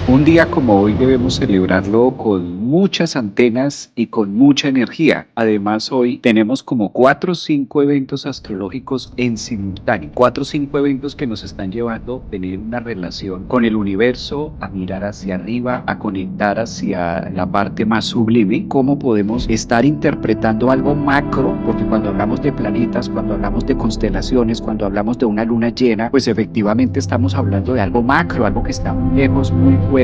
Un día como hoy debemos celebrarlo con muchas antenas y con mucha energía. Además, hoy tenemos como 4 o 5 eventos astrológicos en simultáneo. 4 o 5 eventos que nos están llevando a tener una relación con el universo, a mirar hacia arriba, a conectar hacia la parte más sublime. Cómo podemos estar interpretando algo macro, porque cuando hablamos de planetas, cuando hablamos de constelaciones, cuando hablamos de una luna llena, pues efectivamente estamos hablando de algo macro, algo que está muy lejos, muy fuera,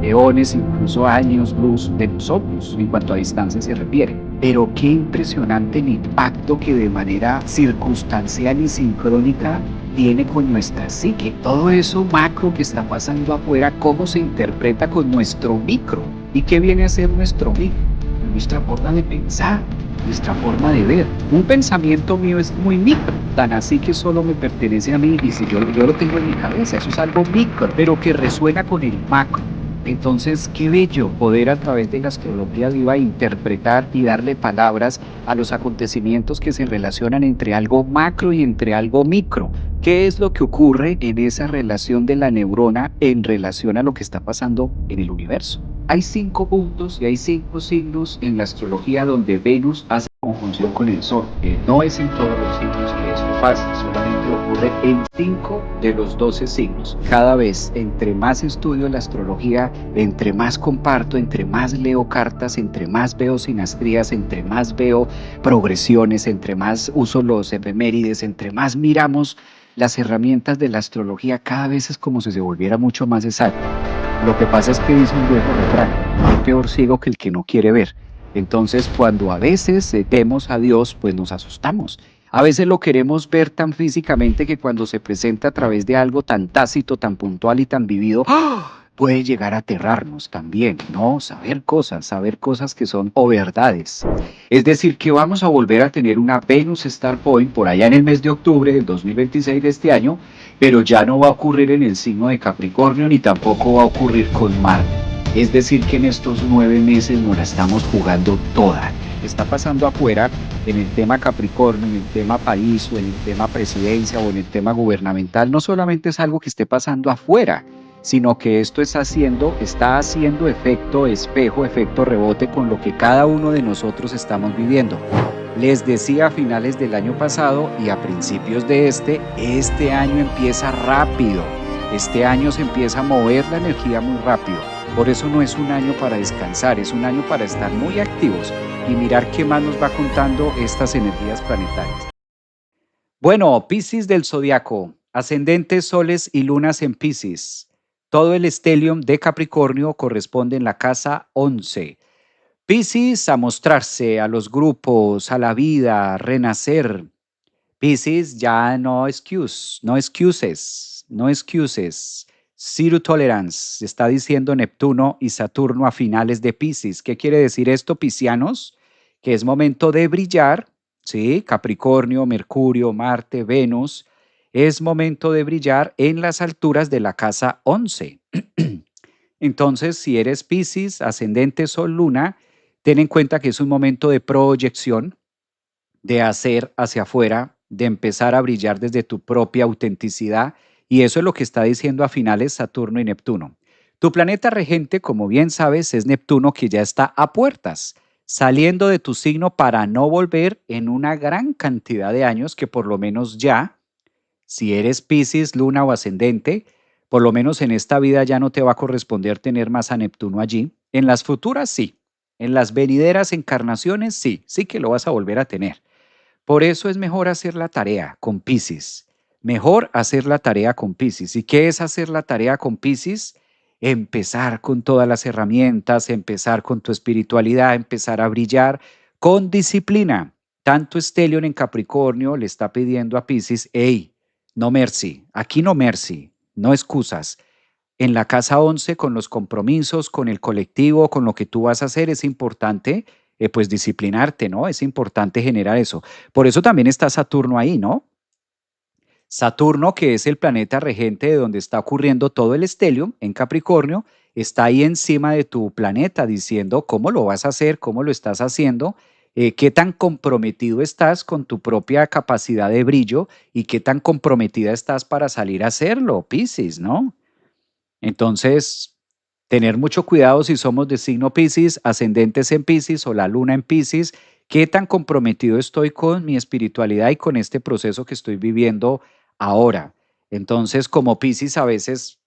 eones, incluso años luz de nosotros en cuanto a distancia se refiere. Pero qué impresionante el impacto que de manera circunstancial y sincrónica tiene con nuestra psique. Todo eso macro que está pasando afuera, cómo se interpreta con nuestro micro. ¿Y qué viene a ser nuestro micro? Nuestra forma de pensar, nuestra forma de ver. Un pensamiento mío es muy micro, tan así que solo me pertenece a mí, y si yo lo tengo en mi cabeza, eso es algo micro, pero que resuena con el macro. Entonces, qué bello poder a través de la astrología viva interpretar y darle palabras a los acontecimientos que se relacionan entre algo macro y entre algo micro. ¿Qué es lo que ocurre en esa relación de la neurona en relación a lo que está pasando en el universo? Hay 5 puntos y hay 5 signos en la astrología donde Venus hace conjunción con el Sol. No es en todos los signos que esto pasa, solamente ocurre en 5 de los 12 signos. Cada vez, entre más estudio la astrología, entre más comparto, entre más leo cartas, entre más veo sinastrías, entre más veo progresiones, entre más uso los efemérides, entre más miramos las herramientas de la astrología, cada vez es como si se volviera mucho más exacto. Lo que pasa es que dice un viejo refrán, no hay peor ciego que el que no quiere ver. Entonces, cuando a veces vemos a Dios, pues nos asustamos. A veces lo queremos ver tan físicamente que cuando se presenta a través de algo tan tácito, tan puntual y tan vivido, ¡ah!, puede llegar a aterrarnos también, ¿no? Saber cosas que son o verdades. Es decir, que vamos a volver a tener una Venus Star Point por allá en el mes de octubre del 2026 de este año, pero ya no va a ocurrir en el signo de Capricornio ni tampoco va a ocurrir con Marte. Es decir, que en estos 9 meses nos la estamos jugando toda. Está pasando afuera en el tema Capricornio, en el tema país o en el tema presidencia o en el tema gubernamental, no solamente es algo que esté pasando afuera, sino que esto está haciendo efecto espejo, efecto rebote con lo que cada uno de nosotros estamos viviendo. Les decía a finales del año pasado y a principios de este año empieza rápido. Este año se empieza a mover la energía muy rápido. Por eso no es un año para descansar, es un año para estar muy activos y mirar qué más nos va contando estas energías planetarias. Bueno, Piscis del zodiaco, ascendentes, soles y lunas en Piscis. Todo el estelium de Capricornio corresponde en la casa 11. Piscis a mostrarse, a los grupos, a la vida, a renacer. Piscis ya no excuse, no excuses, no excuses. Zero tolerance, está diciendo Neptuno y Saturno a finales de Piscis. ¿Qué quiere decir esto, piscianos? Que es momento de brillar, ¿sí? Capricornio, Mercurio, Marte, Venus. Es momento de brillar en las alturas de la casa 11. Entonces, si eres Piscis, ascendente, Sol, Luna, ten en cuenta que es un momento de proyección, de hacer hacia afuera, de empezar a brillar desde tu propia autenticidad, y eso es lo que está diciendo a finales Saturno y Neptuno. Tu planeta regente, como bien sabes, es Neptuno, que ya está a puertas, saliendo de tu signo para no volver en una gran cantidad de años, que por lo menos ya, si eres Piscis, Luna o ascendente, por lo menos en esta vida ya no te va a corresponder tener más a Neptuno allí. En las futuras sí, en las venideras encarnaciones sí, sí que lo vas a volver a tener. Por eso es mejor hacer la tarea con Piscis. Mejor hacer la tarea con Piscis. ¿Y qué es hacer la tarea con Piscis? Empezar con todas las herramientas, empezar con tu espiritualidad, empezar a brillar con disciplina. Tanto Stellium en Capricornio le está pidiendo a Piscis, hey, no mercy, aquí no mercy, no excusas. En la casa 11, con los compromisos, con el colectivo, con lo que tú vas a hacer, es importante pues disciplinarte, ¿no? Es importante generar eso. Por eso también está Saturno ahí, ¿no? Saturno, que es el planeta regente de donde está ocurriendo todo el estelium en Capricornio, está ahí encima de tu planeta diciendo cómo lo vas a hacer, cómo lo estás haciendo, qué tan comprometido estás con tu propia capacidad de brillo y qué tan comprometida estás para salir a hacerlo, Piscis, ¿no? Entonces, Tener mucho cuidado si somos de signo Piscis, ascendentes en Piscis o la luna en Piscis, qué tan comprometido estoy con mi espiritualidad y con este proceso que estoy viviendo ahora. Entonces, como Piscis a veces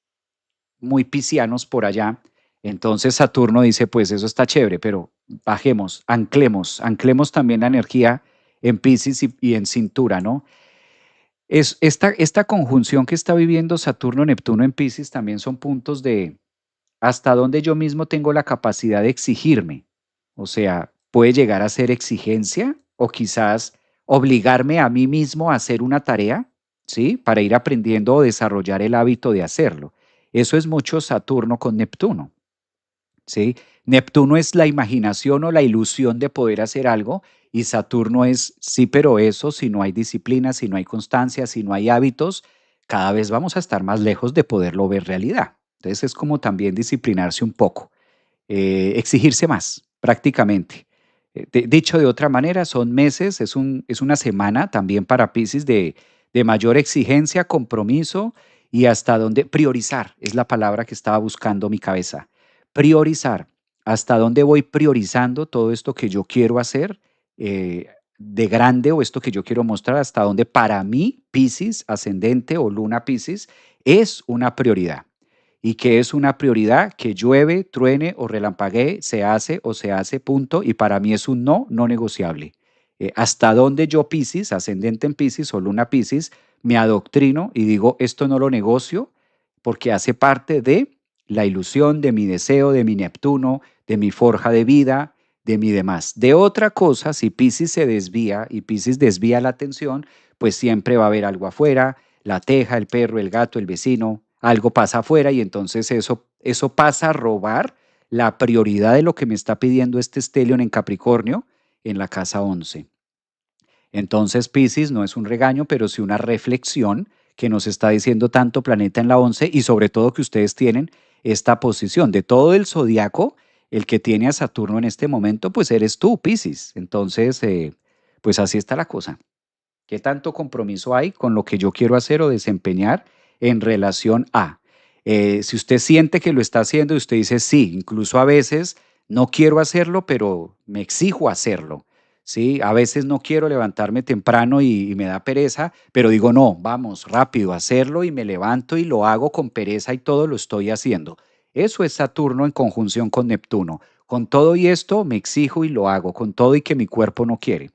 muy piscianos por allá. Entonces Saturno dice, pues eso está chévere, pero bajemos, anclemos también la energía en Piscis y en cintura, ¿no? Esta conjunción que está viviendo Saturno-Neptuno en Piscis también son puntos de hasta dónde yo mismo tengo la capacidad de exigirme. O sea, puede llegar a ser exigencia o quizás obligarme a mí mismo a hacer una tarea, ¿sí? Para ir aprendiendo o desarrollar el hábito de hacerlo. Eso es mucho Saturno con Neptuno, ¿sí? Neptuno es la imaginación o la ilusión de poder hacer algo y Saturno es, sí, pero eso, si no hay disciplina, si no hay constancia, si no hay hábitos, cada vez vamos a estar más lejos de poderlo ver realidad. Entonces es como también disciplinarse un poco, exigirse más, prácticamente. Dicho de otra manera, son meses, es una semana también para Pisces de mayor exigencia, compromiso y hasta donde priorizar, es la palabra que estaba buscando mi cabeza. Priorizar, hasta dónde voy priorizando todo esto que yo quiero hacer de grande o esto que yo quiero mostrar, hasta dónde para mí Pisces, ascendente o luna Pisces, es una prioridad y que es una prioridad que llueve, truene o relampaguee, se hace, punto, y para mí es un no, no negociable. Hasta dónde yo Piscis, ascendente en Piscis o luna Piscis, me adoctrino y digo, esto no lo negocio porque hace parte de la ilusión, de mi deseo, de mi Neptuno, de mi forja de vida, de mi demás. De otra cosa, si Piscis se desvía y Piscis desvía la atención, pues siempre va a haber algo afuera, la teja, el perro, el gato, el vecino, algo pasa afuera y entonces eso pasa a robar la prioridad de lo que me está pidiendo este stellium en Capricornio en la casa 11. Entonces, Piscis no es un regaño, pero sí una reflexión que nos está diciendo tanto Planeta en la 11 y sobre todo que ustedes tienen esta posición. De todo el zodiaco, el que tiene a Saturno en este momento, pues eres tú, Piscis. Entonces, pues así está la cosa. ¿Qué tanto compromiso hay con lo que yo quiero hacer o desempeñar en relación a? Si usted siente que lo está haciendo y usted dice sí, incluso a veces no quiero hacerlo, pero me exijo hacerlo. Sí, a veces no quiero levantarme temprano y me da pereza, pero digo no, vamos rápido a hacerlo y me levanto y lo hago con pereza y todo lo estoy haciendo. Eso es Saturno en conjunción con Neptuno. Con todo y esto me exijo y lo hago, con todo y que mi cuerpo no quiere.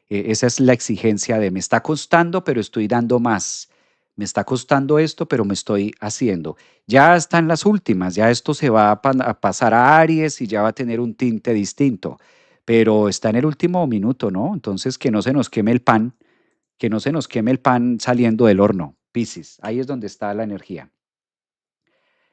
Esa es la exigencia de me está costando, pero estoy dando más. Me está costando esto, pero me estoy haciendo. Ya están las últimas, ya esto se va a pasar a Aries y ya va a tener un tinte distinto, pero está en el último minuto, ¿no? Entonces que no se nos queme el pan, que no se nos queme el pan saliendo del horno. Piscis, ahí es donde está la energía.